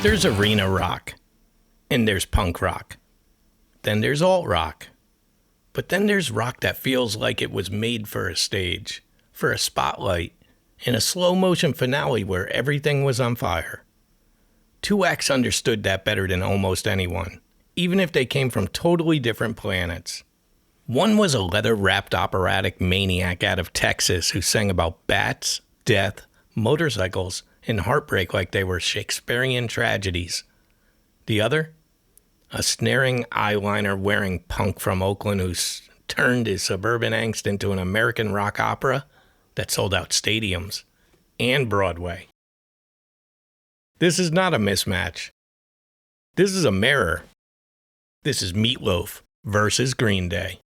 There's arena rock, and there's punk rock. Then there's alt rock. But then there's rock that feels like it was made for a stage, for a spotlight, and a slow motion finale where everything was on fire. 2X understood that better than almost anyone, even if they came from totally different planets. One was a leather-wrapped operatic maniac out of Texas who sang about bats, death, motorcycles, and heartbreak like they were Shakespearean tragedies. The other? A snaring eyeliner-wearing punk from Oakland who turned his suburban angst into an American rock opera that sold out stadiums and Broadway. This is not a mismatch. This is a mirror. This is Meatloaf versus Green Day.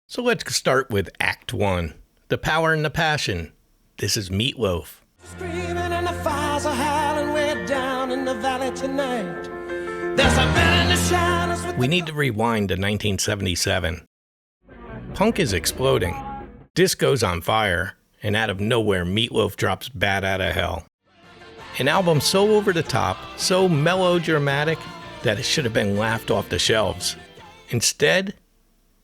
So let's start with Act 1, the power and the passion. This is Meatloaf. Screaming and the fires are howling way down in the valley tonight. There's a man in the shadows. We need to rewind to 1977. Punk is exploding. Disco's on fire, and out of nowhere, Meatloaf drops Bat Outta Hell. An album so over the top, so melodramatic, that it should have been laughed off the shelves. Instead,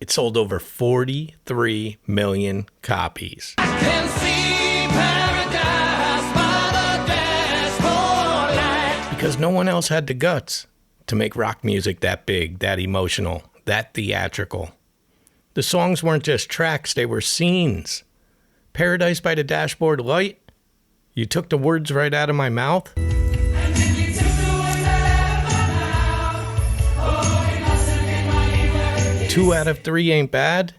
it sold over 43 million copies. I can see paradise by the dashboard light. Because no one else had the guts to make rock music that big, that emotional, that theatrical. The songs weren't just tracks, they were scenes. Paradise by the Dashboard Light? You took the words right out of my mouth? Two out of three ain't bad?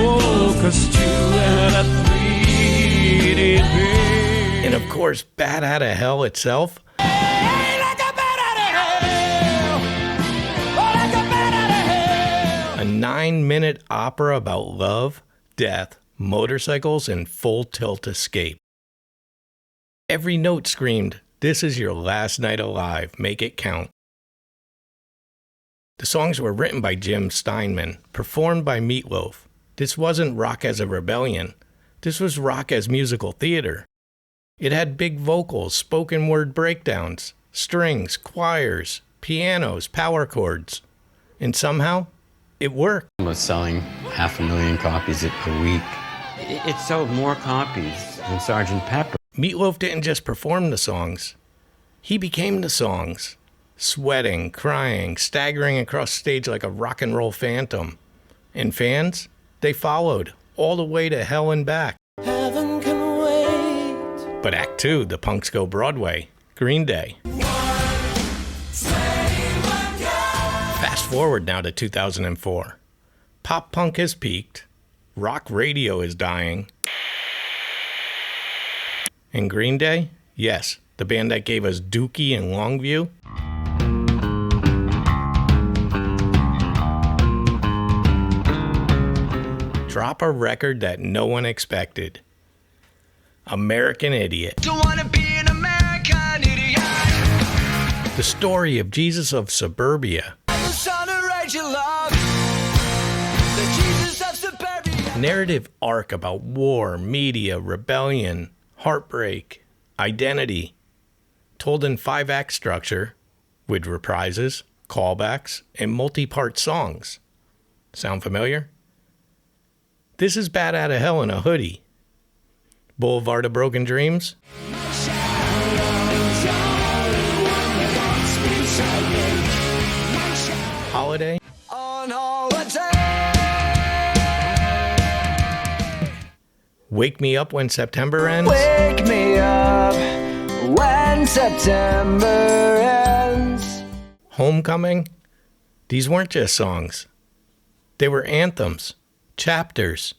Oh, 'cause 2 out of 3 did bad. And of course, Bat Outta Hell itself. Hey, like a bat out of hell. Oh, like a bat out of hell. A 9-minute opera about love, death, motorcycles, and full tilt escape. Every note screamed, "This is your last night alive, make it count." The songs were written by Jim Steinman, performed by Meatloaf. This wasn't rock as a rebellion. This was rock as musical theater. It had big vocals, spoken word breakdowns, strings, choirs, pianos, power chords. And somehow, it worked. Was selling 500,000 copies a week. It sold more copies than Sgt. Pepper. Meatloaf didn't just perform the songs. He became the songs. Sweating, crying, staggering across stage like a rock and roll phantom. And fans, they followed, all the way to hell and back. Heaven can wait. But Act 2, the punks go Broadway. Green Day. Fast forward now to 2004. Pop punk has peaked. Rock radio is dying. And Green Day? Yes, the band that gave us Dookie and Longview. Drop a record that no one expected. American Idiot. Don't wanna be an American idiot. The story of Jesus of suburbia. The son of Rachel Love. The Jesus of suburbia. Narrative arc about war, media, rebellion, heartbreak, identity. Told in 5-act structure with reprises, callbacks, and multi-part songs. Sound familiar? This is Bat Outta Hell in a hoodie. Boulevard of Broken Dreams. Holiday. On holiday. Wake Me Up When September Ends. Wake me up when September ends. Homecoming. These weren't just songs. They were anthems, chapters,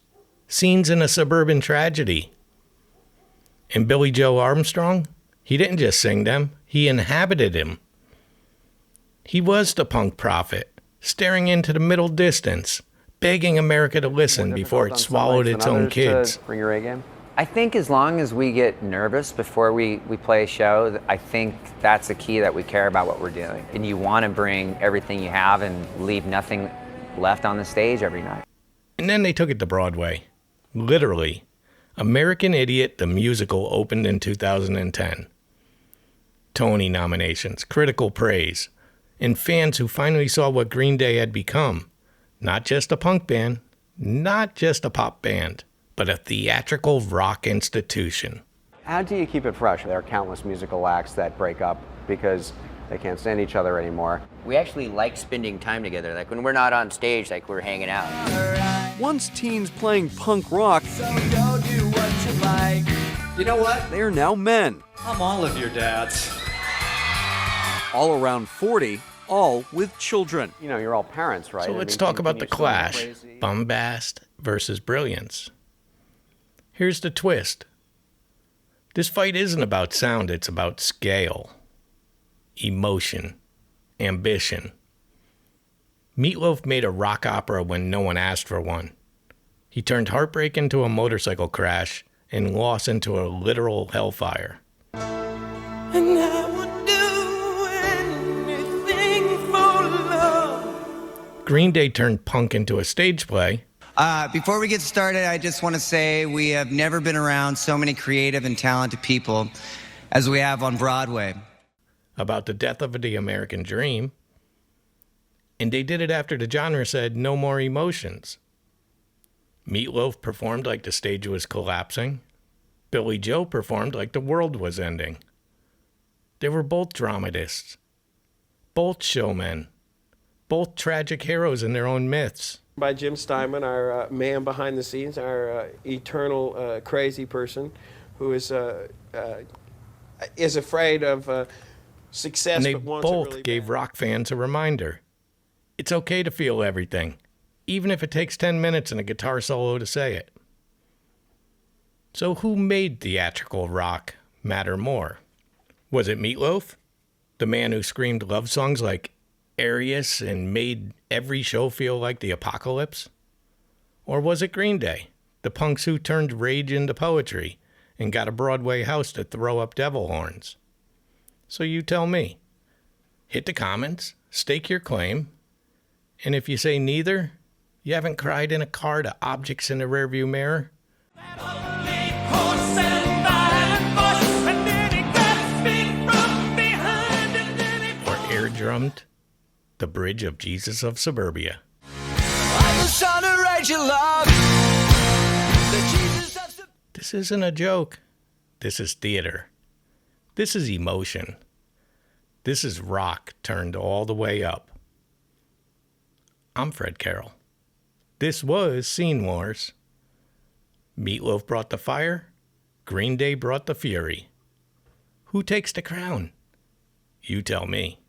scenes in a suburban tragedy. And Billy Joe Armstrong, he didn't just sing them, he inhabited him. He was the punk prophet, staring into the middle distance, begging America to listen before it swallowed its own kids. Bring your A game. I think as long as we get nervous before we play a show, I think that's the key, that we care about what we're doing. And you want to bring everything you have and leave nothing left on the stage every night. And then they took it to Broadway. Literally. American Idiot, the musical, opened in 2010. Tony nominations, critical praise, and fans who finally saw what Green Day had become. Not just a punk band, not just a pop band, but a theatrical rock institution. How do you keep it fresh? There are countless musical acts that break up because they can't stand each other anymore. We actually like spending time together. Like when we're not on stage, like we're hanging out. Once teens playing punk rock, So go do what you like. You know what? they are now men. I'm all of your dads. All around 40, all with children. You know, you're all parents, right? So I let's mean, talk can about you the still go clash, crazy? bombast versus brilliance. Here's the twist. This fight isn't about sound, it's about scale, emotion, ambition. Meatloaf made a rock opera when no one asked for one. He turned heartbreak into a motorcycle crash and loss into a literal hellfire. And I would do anything for love. Green Day turned punk into a stage play. Before we get started, I just want to say we have never been around so many creative and talented people as we have on Broadway. About the death of the American dream. And they did it after the genre said no more emotions. Meatloaf performed like the stage was collapsing. Billy Joe performed like the world was ending. They were both dramatists, both showmen, both tragic heroes in their own myths. By Jim Steinman, our man behind the scenes, our eternal crazy person who is afraid of success. And they but wants it both really gave bad. rock fans a reminder. It's okay to feel everything, even if it takes 10 minutes and a guitar solo to say it. So who made theatrical rock matter more? Was it Meatloaf, the man who screamed love songs like Arius and made every show feel like the apocalypse? Or was it Green Day, the punks who turned rage into poetry and got a Broadway house to throw up devil horns? So you tell me. Hit the comments, stake your claim, and if you say neither, you haven't cried in a car to objects in the rearview mirror? Horse and violent voice, and then he grabs me from behind, and then he Or air drummed the bridge of Jesus of Suburbia? I was trying to write you love. The Jesus of Suburbia. This isn't a joke. This is theater. This is emotion. This is rock turned all the way up. I'm Fred Carroll. This was Scene Wars. Meatloaf brought the fire. Green Day brought the fury. Who takes the crown? You tell me.